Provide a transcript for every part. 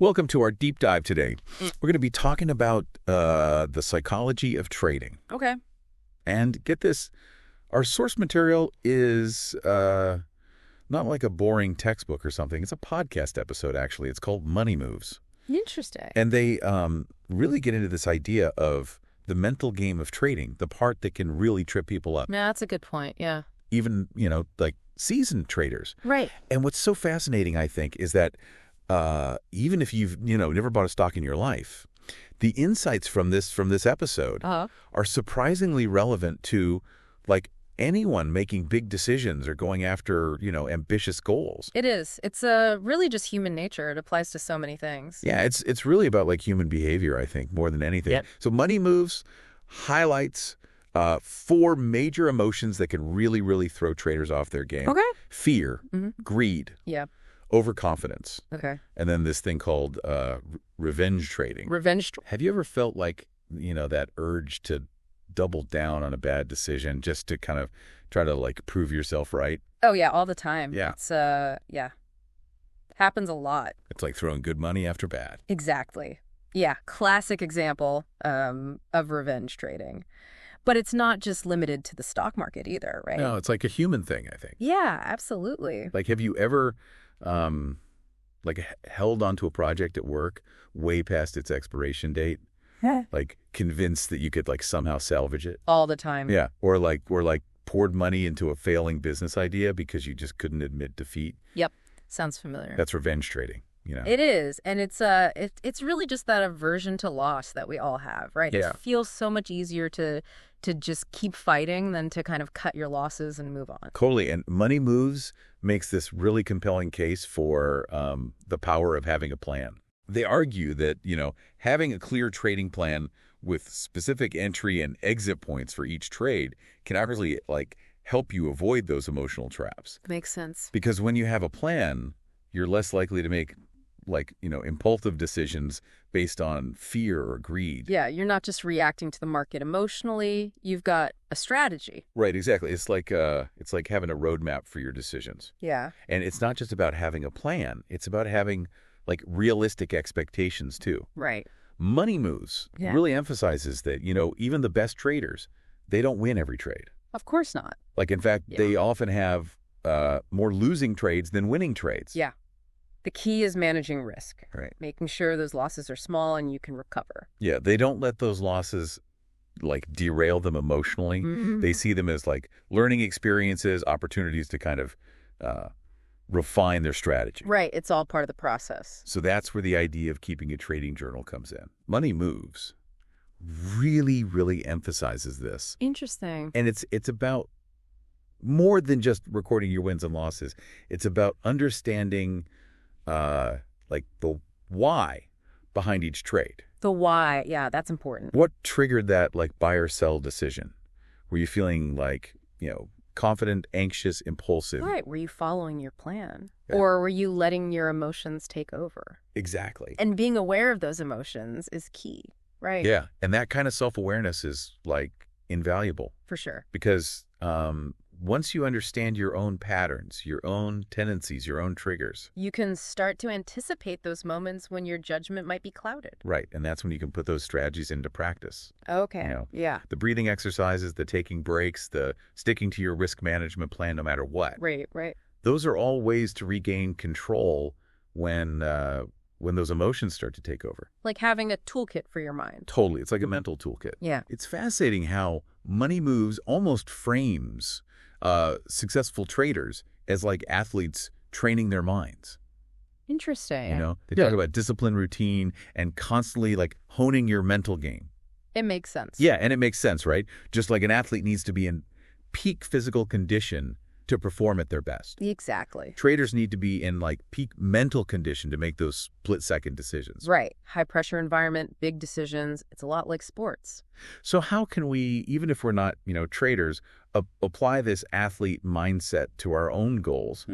Welcome to our deep dive today. We're going to be talking about the psychology of trading. Okay. And get this, our source material is not like a boring textbook or something. It's a podcast episode, actually. It's called Money Moves. Interesting. And they really get into this idea of the mental game of trading, the part that can really trip people up. Yeah, that's a good point. Yeah. Even, like seasoned traders. Right. And what's so fascinating, I think, is that even if you've, never bought a stock in your life, the insights from this episode are surprisingly relevant to like anyone making big decisions or going after, ambitious goals. It is. It's really just human nature. It applies to so many things. Yeah, it's really about like human behavior, I think, more than anything. Yep. So Money Moves highlights 4 major emotions that can really, really throw traders off their game. Okay. Fear, greed, Yeah. overconfidence, Okay. and then this thing called revenge trading. Have you ever felt like, that urge to double down on a bad decision just to kind of try to like prove yourself right? Oh, yeah, all the time. Yeah. It's, yeah. Happens a lot. It's like throwing good money after bad. Exactly. Yeah. Classic example of revenge trading. But it's not just limited to the stock market either, right? No, it's like a human thing, I think. Yeah, absolutely. Like, have you ever held onto a project at work way past its expiration date? Like convinced that you could like somehow salvage it? All the time. Yeah. Or poured money into a failing business idea because you just couldn't admit defeat. Yep. Sounds familiar. That's revenge trading, It is, and it's really just that aversion to loss that we all have, right? Yeah. It feels so much easier to just keep fighting than to kind of cut your losses and move on. Totally. And Money Moves makes this really compelling case for the power of having a plan. They argue that, having a clear trading plan with specific entry and exit points for each trade can actually help you avoid those emotional traps. Makes sense. Because when you have a plan, you're less likely to make impulsive decisions based on fear or greed. Yeah, you're not just reacting to the market emotionally. You've got a strategy. Right, exactly. It's like having a roadmap for your decisions. Yeah. And it's not just about having a plan. It's about having realistic expectations too. Right. Money Moves really emphasizes that, even the best traders, they don't win every trade. Of course not. In fact, they often have more losing trades than winning trades. Yeah. The key is managing risk. Right. Making sure those losses are small and you can recover. Yeah, they don't let those losses derail them emotionally. Mm-hmm. They see them as learning experiences, opportunities to kind of refine their strategy. Right. It's all part of the process. So that's where the idea of keeping a trading journal comes in. Money Moves really, really emphasizes this. Interesting. And it's about more than just recording your wins and losses. It's about understanding the why behind each trade. The why. Yeah, that's important. What triggered that buy or sell decision? Were you feeling confident, anxious, impulsive? Right. Were you following your plan? Yeah. Or were you letting your emotions take over? Exactly. And being aware of those emotions is key, right? Yeah. And that kind of self-awareness is invaluable. For sure. Because once you understand your own patterns, your own tendencies, your own triggers. You can start to anticipate those moments when your judgment might be clouded. Right. And that's when you can put those strategies into practice. Okay. Yeah. The breathing exercises, the taking breaks, the sticking to your risk management plan no matter what. Right. Those are all ways to regain control when those emotions start to take over. Like having a toolkit for your mind. Totally. It's like a mental toolkit. Yeah. It's fascinating how Money Moves almost frames successful traders as athletes training their minds. Interesting. They talk about discipline, routine, and constantly honing your mental game. It makes sense. Yeah, and it makes sense, right? Just like an athlete needs to be in peak physical condition to perform at their best. Exactly. Traders need to be in peak mental condition to make those split-second decisions. Right. High pressure environment, big decisions. It's a lot like sports. So how can we, even if we're not, traders, apply this athlete mindset to our own goals?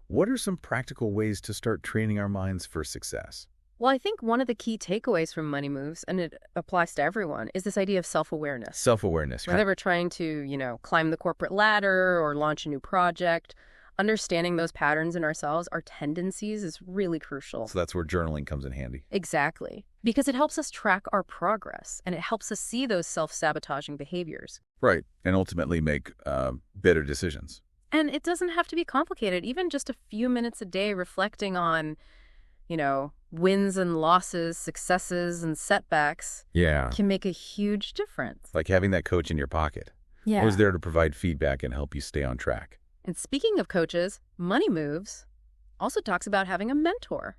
What are some practical ways to start training our minds for success? Well, I think one of the key takeaways from Money Moves, and it applies to everyone, is this idea of self-awareness. Self-awareness. Whether we're trying to, climb the corporate ladder or launch a new project, Understanding those patterns in ourselves, our tendencies, is really crucial. So that's where journaling comes in handy. Exactly. Because it helps us track our progress, and it helps us see those self-sabotaging behaviors. Right. And ultimately make better decisions. And it doesn't have to be complicated. Even just a few minutes a day reflecting on, wins and losses, successes and setbacks Yeah. can make a huge difference. Like having that coach in your pocket. Yeah. Who's there to provide feedback and help you stay on track. And speaking of coaches, Money Moves also talks about having a mentor.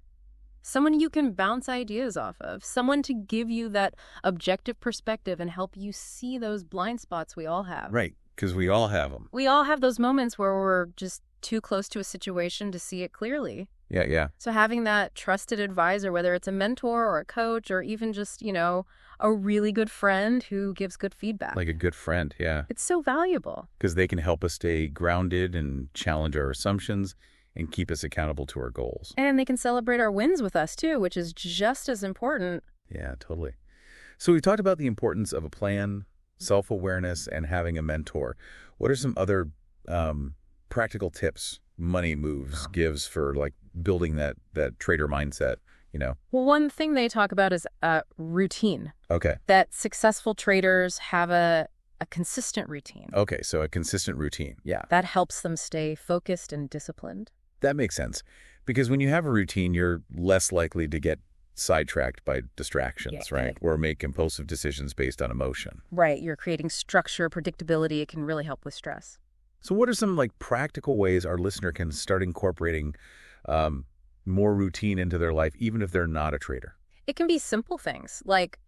Someone you can bounce ideas off of. Someone to give you that objective perspective and help you see those blind spots we all have. Right. Because we all have them. We all have those moments where we're just too close to a situation to see it clearly. Yeah. So having that trusted advisor, whether it's a mentor or a coach or even just, a really good friend who gives good feedback. Like a good friend, yeah. It's so valuable. Because they can help us stay grounded and challenge our assumptions and keep us accountable to our goals. And they can celebrate our wins with us too, which is just as important. Yeah, totally. So we talked about the importance of a plan, self-awareness, and having a mentor. What are some other practical tips Money Moves gives for like building that trader mindset, Well, one thing they talk about is routine. Okay. That successful traders have a consistent routine. Okay, so a consistent routine. Yeah. That helps them stay focused and disciplined. That makes sense. Because when you have a routine, you're less likely to get sidetracked by distractions, Yeah. right? Or make impulsive decisions based on emotion. Right. You're creating structure, predictability. It can really help with stress. So what are some like practical ways our listener can start incorporating more routine into their life, even if they're not a trader? It can be simple things like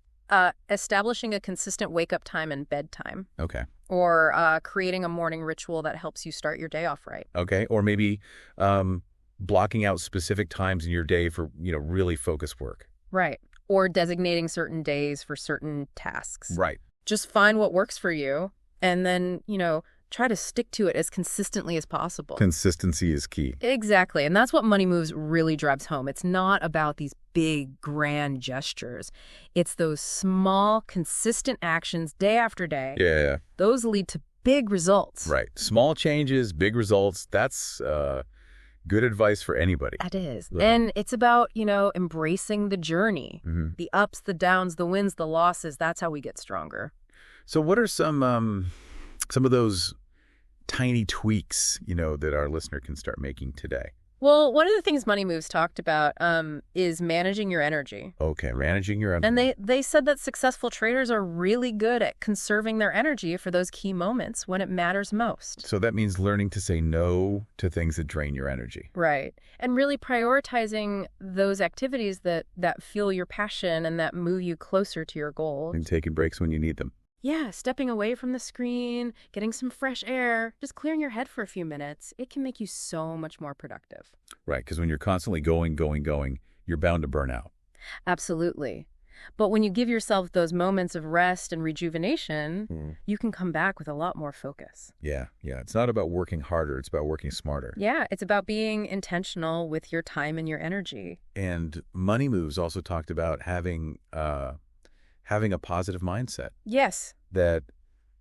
establishing a consistent wake-up time and bedtime, Okay. or creating a morning ritual that helps you start your day off right. Okay. Or maybe blocking out specific times in your day for, really focused work. Right. Or designating certain days for certain tasks. Right. Just find what works for you and then, try to stick to it as consistently as possible. Consistency is key. Exactly. And that's what Money Moves really drives home. It's not about these big, grand gestures. It's those small, consistent actions day after day. Yeah. Those lead to big results. Right. Small changes, big results. That's good advice for anybody. That is. Yeah. And it's about, embracing the journey. Mhm. The ups, the downs, the wins, the losses. That's how we get stronger. So what are some of those tiny tweaks, that our listener can start making today? Well, one of the things Money Moves talked about is managing your energy. Okay, managing your own. And they said that successful traders are really good at conserving their energy for those key moments when it matters most. So that means learning to say no to things that drain your energy. Right. And really prioritizing those activities that fuel your passion and that move you closer to your goals. And taking breaks when you need them. Yeah, stepping away from the screen, getting some fresh air, just clearing your head for a few minutes. It can make you so much more productive. Right, because when you're constantly going, you're bound to burn out. Absolutely. But when you give yourself those moments of rest and rejuvenation, you can come back with a lot more focus. Yeah. It's not about working harder. It's about working smarter. Yeah, it's about being intentional with your time and your energy. And Money Moves also talked about having a positive mindset. Yes. That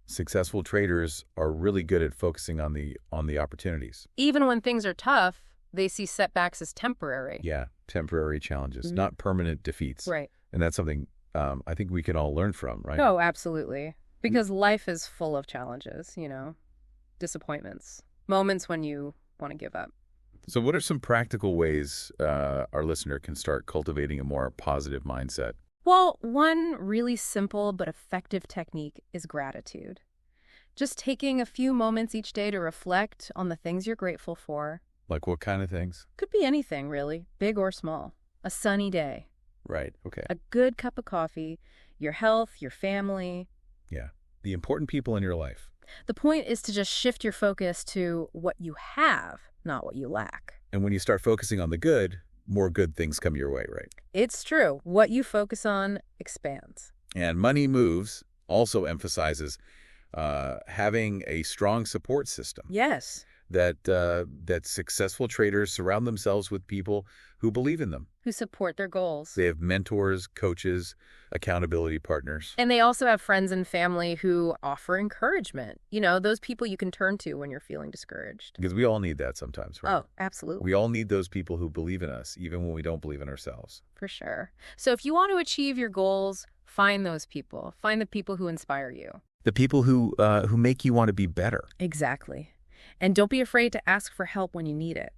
successful traders are really good at focusing on the opportunities. Even when things are tough, they see setbacks as temporary. Yeah, temporary challenges, not permanent defeats. Right. And that's something I think we can all learn from, right? Oh, absolutely. Because life is full of challenges, disappointments, moments when you want to give up. So what are some practical ways our listener can start cultivating a more positive mindset? Well, one really simple but effective technique is gratitude. Just taking a few moments each day to reflect on the things you're grateful for. Like what kind of things? Could be anything, really, big or small. A sunny day, Right, okay. a good cup of coffee, your health, your family. Yeah, the important people in your life. The point is to just shift your focus to what you have, not what you lack. And when you start focusing on the good, more good things come your way, right? It's true. What you focus on expands. And Money Moves also emphasizes having a strong support system. Yes. that successful traders surround themselves with people who believe in them. Who support their goals. They have mentors, coaches, accountability partners. And they also have friends and family who offer encouragement. Those people you can turn to when you're feeling discouraged. Because we all need that sometimes, right? Oh, absolutely. We all need those people who believe in us, even when we don't believe in ourselves. For sure. So if you want to achieve your goals, find those people. Find the people who inspire you. The people who make you want to be better. Exactly. And don't be afraid to ask for help when you need it.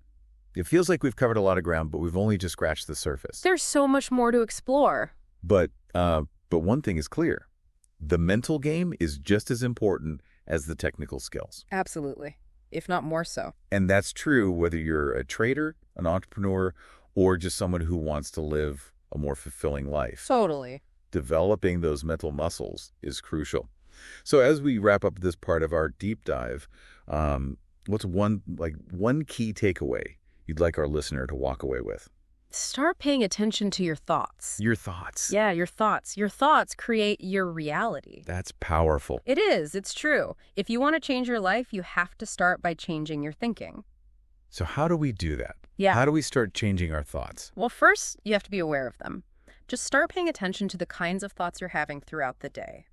It feels like we've covered a lot of ground, but we've only just scratched the surface. There's so much more to explore. But one thing is clear. The mental game is just as important as the technical skills. Absolutely. If not more so. And that's true whether you're a trader, an entrepreneur, or just someone who wants to live a more fulfilling life. Totally. Developing those mental muscles is crucial. So as we wrap up this part of our deep dive, what's one key takeaway you'd like our listener to walk away with? Start paying attention to your thoughts. Your thoughts. Yeah, your thoughts. Your thoughts create your reality. That's powerful. It is. It's true. If you want to change your life, you have to start by changing your thinking. So how do we do that? Yeah. How do we start changing our thoughts? Well, first, you have to be aware of them. Just start paying attention to the kinds of thoughts you're having throughout the day.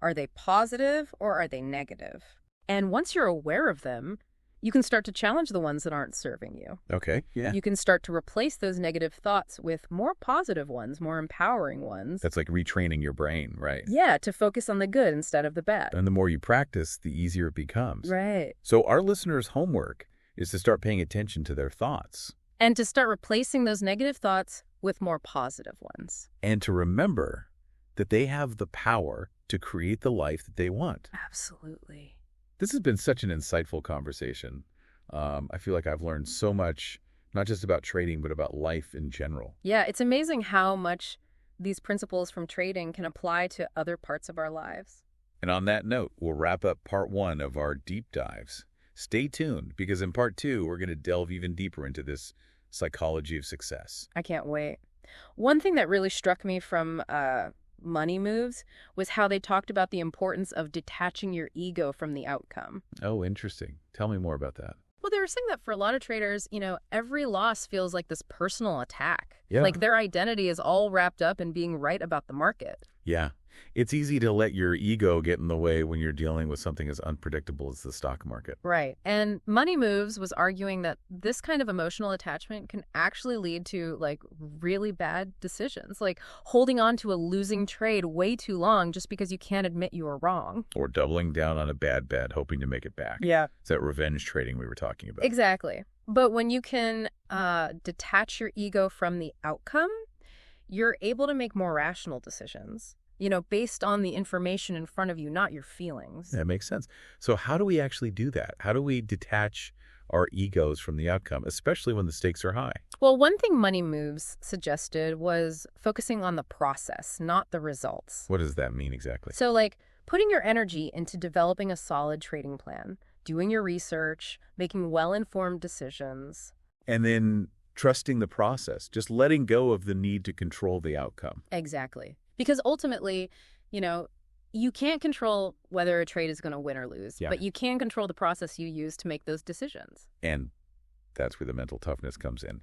Are they positive or are they negative? And once you're aware of them, you can start to challenge the ones that aren't serving you. Okay, yeah. You can start to replace those negative thoughts with more positive ones, more empowering ones. That's like retraining your brain, right? Yeah, to focus on the good instead of the bad. And the more you practice, the easier it becomes. Right. So our listeners' homework is to start paying attention to their thoughts. And to start replacing those negative thoughts with more positive ones. And to remember that they have the power to create the life that they want. Absolutely. This has been such an insightful conversation. I feel like I've learned so much, not just about trading, but about life in general. Yeah, it's amazing how much these principles from trading can apply to other parts of our lives. And on that note, we'll wrap up part 1 of our deep dives. Stay tuned, because in part 2, we're going to delve even deeper into this psychology of success. I can't wait. One thing that really struck me from Money Moves was how they talked about the importance of detaching your ego from the outcome. Oh, interesting. Tell me more about that. Well, they were saying that for a lot of traders, every loss feels like this personal attack. Yeah. Like their identity is all wrapped up in being right about the market. Yeah. It's easy to let your ego get in the way when you're dealing with something as unpredictable as the stock market. Right. And Money Moves was arguing that this kind of emotional attachment can actually lead to really bad decisions, like holding on to a losing trade way too long just because you can't admit you were wrong. Or doubling down on a bad bet, hoping to make it back. Yeah. It's that revenge trading we were talking about. Exactly. But when you can detach your ego from the outcome, you're able to make more rational decisions. Based on the information in front of you, not your feelings. That makes sense. So how do we actually do that? How do we detach our egos from the outcome, especially when the stakes are high? Well, one thing Money Moves suggested was focusing on the process, not the results. What does that mean exactly? So, putting your energy into developing a solid trading plan, doing your research, making well-informed decisions. And then trusting the process, just letting go of the need to control the outcome. Exactly. Because ultimately, you can't control whether a trade is going to win or lose, but you can control the process you use to make those decisions. And that's where the mental toughness comes in.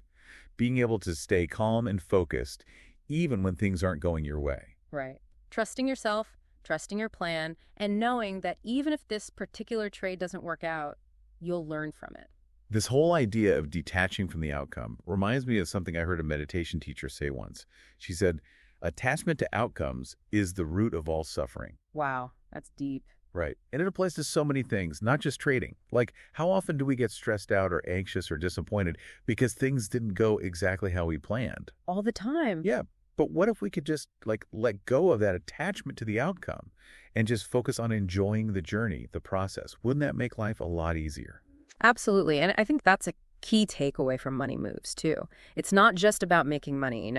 Being able to stay calm and focused, even when things aren't going your way. Right. Trusting yourself, trusting your plan, and knowing that even if this particular trade doesn't work out, you'll learn from it. This whole idea of detaching from the outcome reminds me of something I heard a meditation teacher say once. She said, attachment to outcomes is the root of all suffering. Wow, that's deep. Right. And it applies to so many things, not just trading. Like, how often do we get stressed out or anxious or disappointed because things didn't go exactly how we planned? All the time. Yeah. But what if we could just, let go of that attachment to the outcome and just focus on enjoying the journey, the process? Wouldn't that make life a lot easier? Absolutely. And I think that's a key takeaway from Money Moves, too. It's not just about making money,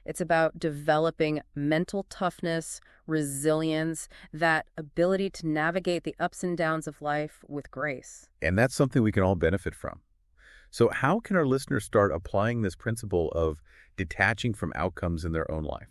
It's about developing mental toughness, resilience, that ability to navigate the ups and downs of life with grace. And that's something we can all benefit from. So how can our listeners start applying this principle of detaching from outcomes in their own life?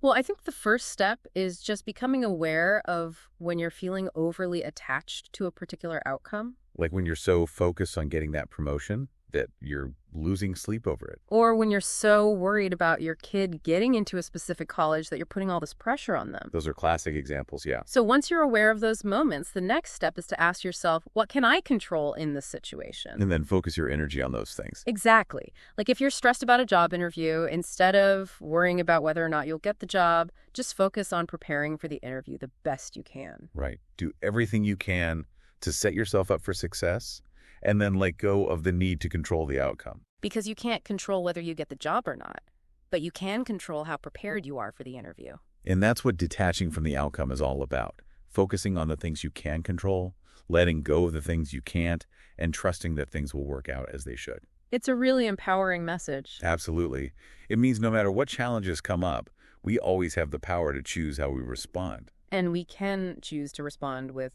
Well, I think the first step is just becoming aware of when you're feeling overly attached to a particular outcome. Like when you're so focused on getting that promotion that you're losing sleep over it. Or when you're so worried about your kid getting into a specific college that you're putting all this pressure on them. Those are classic examples, yeah. So once you're aware of those moments, the next step is to ask yourself, what can I control in this situation? And then focus your energy on those things. Exactly. Like if you're stressed about a job interview, instead of worrying about whether or not you'll get the job, just focus on preparing for the interview the best you can. Right. Do everything you can to set yourself up for success, and then let go of the need to control the outcome. Because you can't control whether you get the job or not, but you can control how prepared you are for the interview. And that's what detaching from the outcome is all about. Focusing on the things you can control, letting go of the things you can't, and trusting that things will work out as they should. It's a really empowering message. Absolutely. It means no matter what challenges come up, we always have the power to choose how we respond. And we can choose to respond with,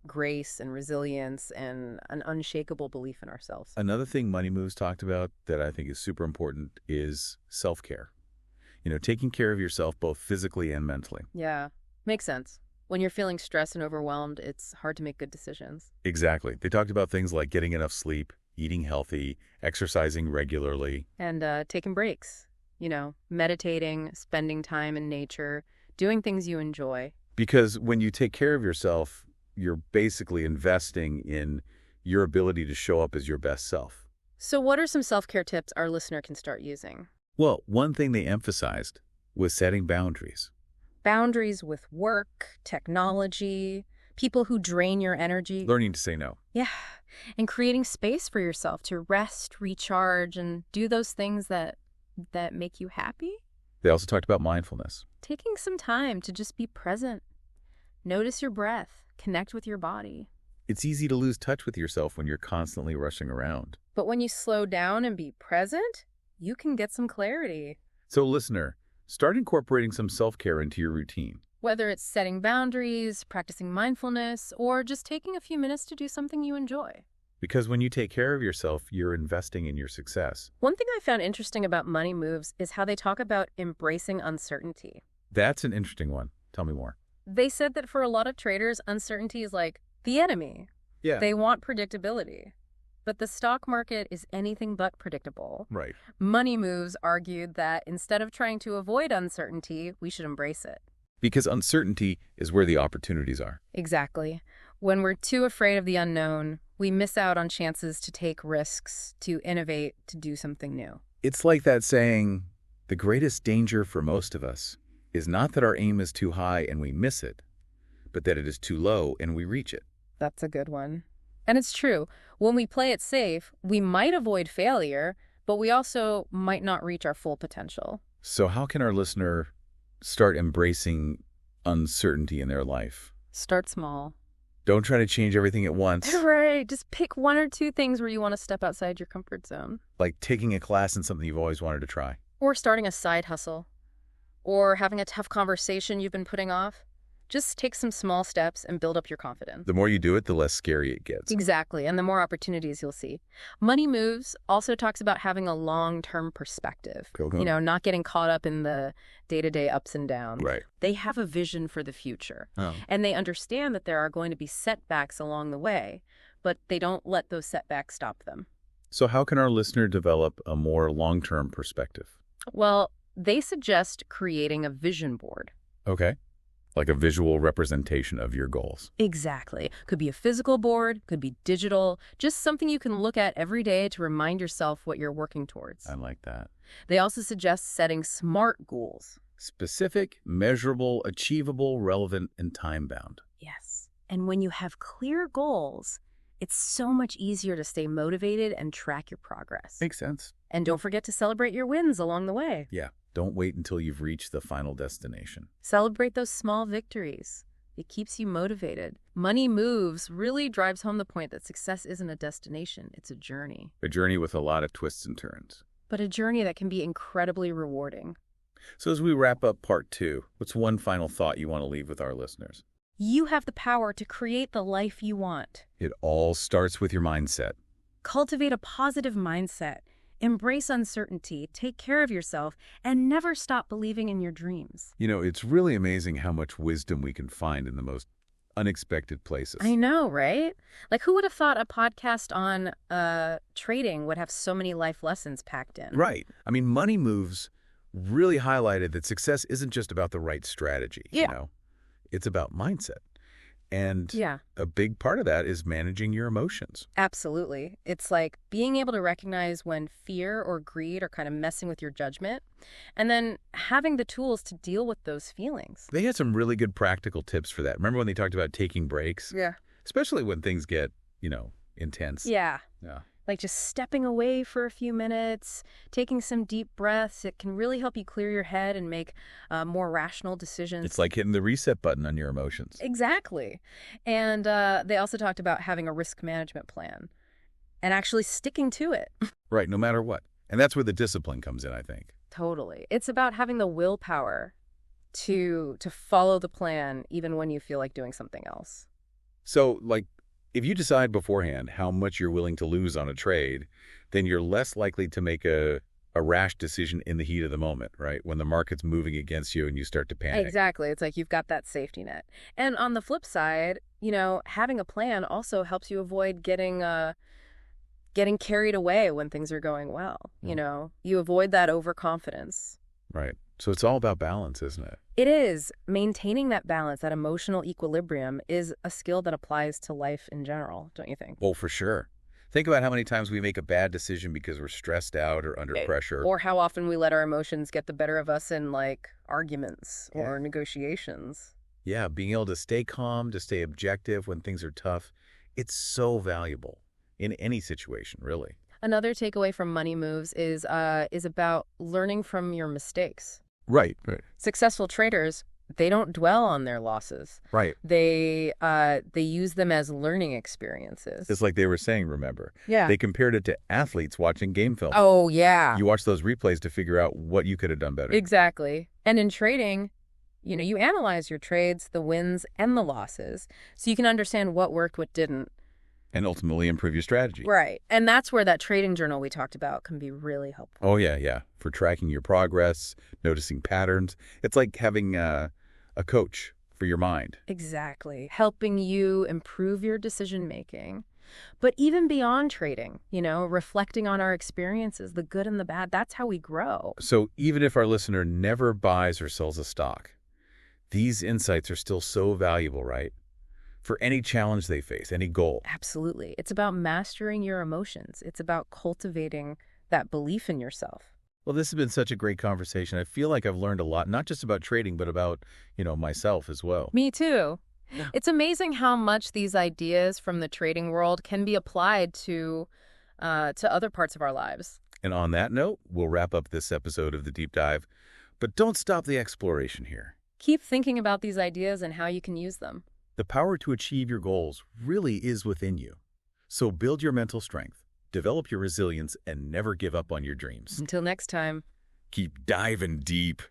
grace and resilience and an unshakable belief in ourselves. Another thing Money Moves talked about that I think is super important is self-care. Taking care of yourself both physically and mentally. Yeah, makes sense. When you're feeling stressed and overwhelmed, it's hard to make good decisions. Exactly. They talked about things like getting enough sleep, eating healthy, exercising regularly. And taking breaks, meditating, spending time in nature, doing things you enjoy. Because when you take care of yourself, you're basically investing in your ability to show up as your best self. So what are some self-care tips our listener can start using? Well, one thing they emphasized was setting boundaries. Boundaries with work, technology, people who drain your energy. Learning to say no. Yeah, and creating space for yourself to rest, recharge, and do those things that make you happy. They also talked about mindfulness. Taking some time to just be present. Notice your breath. Connect with your body. It's easy to lose touch with yourself when you're constantly rushing around. But when you slow down and be present, you can get some clarity. So listener, start incorporating some self-care into your routine. Whether it's setting boundaries, practicing mindfulness, or just taking a few minutes to do something you enjoy. Because when you take care of yourself, you're investing in your success. One thing I found interesting about Money Moves is how they talk about embracing uncertainty. That's an interesting one. Tell me more. They said that for a lot of traders, uncertainty is like the enemy. Yeah. They want predictability. But the stock market is anything but predictable. Right. Money Moves argued that instead of trying to avoid uncertainty, we should embrace it. Because uncertainty is where the opportunities are. Exactly. When we're too afraid of the unknown, we miss out on chances to take risks, to innovate, to do something new. It's like that saying, the greatest danger for most of us is not that our aim is too high and we miss it, but that it is too low and we reach it. That's a good one. And it's true. When we play it safe, we might avoid failure, but we also might not reach our full potential. So how can our listener start embracing uncertainty in their life? Start small. Don't try to change everything at once. Right. Just pick one or two things where you want to step outside your comfort zone. Like taking a class in something you've always wanted to try. Or starting a side hustle. Or having a tough conversation you've been putting off. Just take some small steps and build up your confidence. The more you do it, the less scary it gets. Exactly, and the more opportunities you'll see. Money Moves also talks about having a long-term perspective. Cool. Not getting caught up in the day-to-day ups and downs. Right. They have a vision for the future. Oh. And they understand that there are going to be setbacks along the way, but they don't let those setbacks stop them. So how can our listener develop a more long-term perspective? Well, they suggest creating a vision board. Okay. Like a visual representation of your goals. Exactly. Could be a physical board, could be digital, just something you can look at every day to remind yourself what you're working towards. I like that. They also suggest setting SMART goals. Specific, measurable, achievable, relevant, and time-bound. Yes. And when you have clear goals, it's so much easier to stay motivated and track your progress. Makes sense. And don't forget to celebrate your wins along the way. Yeah. Don't wait until you've reached the final destination. Celebrate those small victories. It keeps you motivated. Money Moves really drives home the point that success isn't a destination, it's a journey. A journey with a lot of twists and turns. But a journey that can be incredibly rewarding. So as we wrap up part 2, what's one final thought you want to leave with our listeners? You have the power to create the life you want. It all starts with your mindset. Cultivate a positive mindset. Embrace uncertainty, take care of yourself, and never stop believing in your dreams. It's really amazing how much wisdom we can find in the most unexpected places. I know, right? Like, who would have thought a podcast on trading would have so many life lessons packed in? Right. I mean, Money Moves really highlighted that success isn't just about the right strategy, Yeah. you know? It's about mindset. And Yeah, a big part of that is managing your emotions. absolutely. It's like being able to recognize when fear or greed are kind of messing with your judgment, and then having the tools to deal with those feelings. They had some really good practical tips for that. Remember when they talked about taking breaks? Yeah. Especially when things get, intense. Yeah. Yeah. Like just stepping away for a few minutes, taking some deep breaths. It can really help you clear your head and make more rational decisions. It's like hitting the reset button on your emotions. Exactly. And they also talked about having a risk management plan and actually sticking to it. Right, no matter what. And that's where the discipline comes in, I think. Totally. It's about having the willpower to follow the plan even when you feel like doing something else. So, if you decide beforehand how much you're willing to lose on a trade, then you're less likely to make a rash decision in the heat of the moment, right? When the market's moving against you and you start to panic. Exactly. It's like you've got that safety net. And on the flip side, having a plan also helps you avoid getting carried away when things are going well. You avoid that overconfidence. Right. So it's all about balance, isn't it? It is. Maintaining that balance, that emotional equilibrium, is a skill that applies to life in general, don't you think? Well, for sure. Think about how many times we make a bad decision because we're stressed out or under pressure. Or how often we let our emotions get the better of us in, arguments or negotiations. Yeah, being able to stay calm, to stay objective when things are tough, it's so valuable in any situation, really. Another takeaway from Money Moves is about learning from your mistakes. Right. Successful traders, they don't dwell on their losses. Right. They use them as learning experiences. It's like they were saying, remember. Yeah. They compared it to athletes watching game film. Oh, yeah. You watch those replays to figure out what you could have done better. Exactly. And in trading, you analyze your trades, the wins and the losses, so you can understand what worked, what didn't. And ultimately improve your strategy. Right. And that's where that trading journal we talked about can be really helpful. Oh, yeah. For tracking your progress, noticing patterns. It's like having a coach for your mind. Exactly. Helping you improve your decision making. But even beyond trading, reflecting on our experiences, the good and the bad, that's how we grow. So even if our listener never buys or sells a stock, these insights are still so valuable, right? For any challenge they face, any goal. Absolutely. It's about mastering your emotions. It's about cultivating that belief in yourself. Well, this has been such a great conversation. I feel like I've learned a lot, not just about trading, but about, myself as well. Me too. It's amazing how much these ideas from the trading world can be applied to other parts of our lives. And on that note, we'll wrap up this episode of The Deep Dive. But don't stop the exploration here. Keep thinking about these ideas and how you can use them. The power to achieve your goals really is within you. So build your mental strength, develop your resilience, and never give up on your dreams. Until next time. Keep diving deep.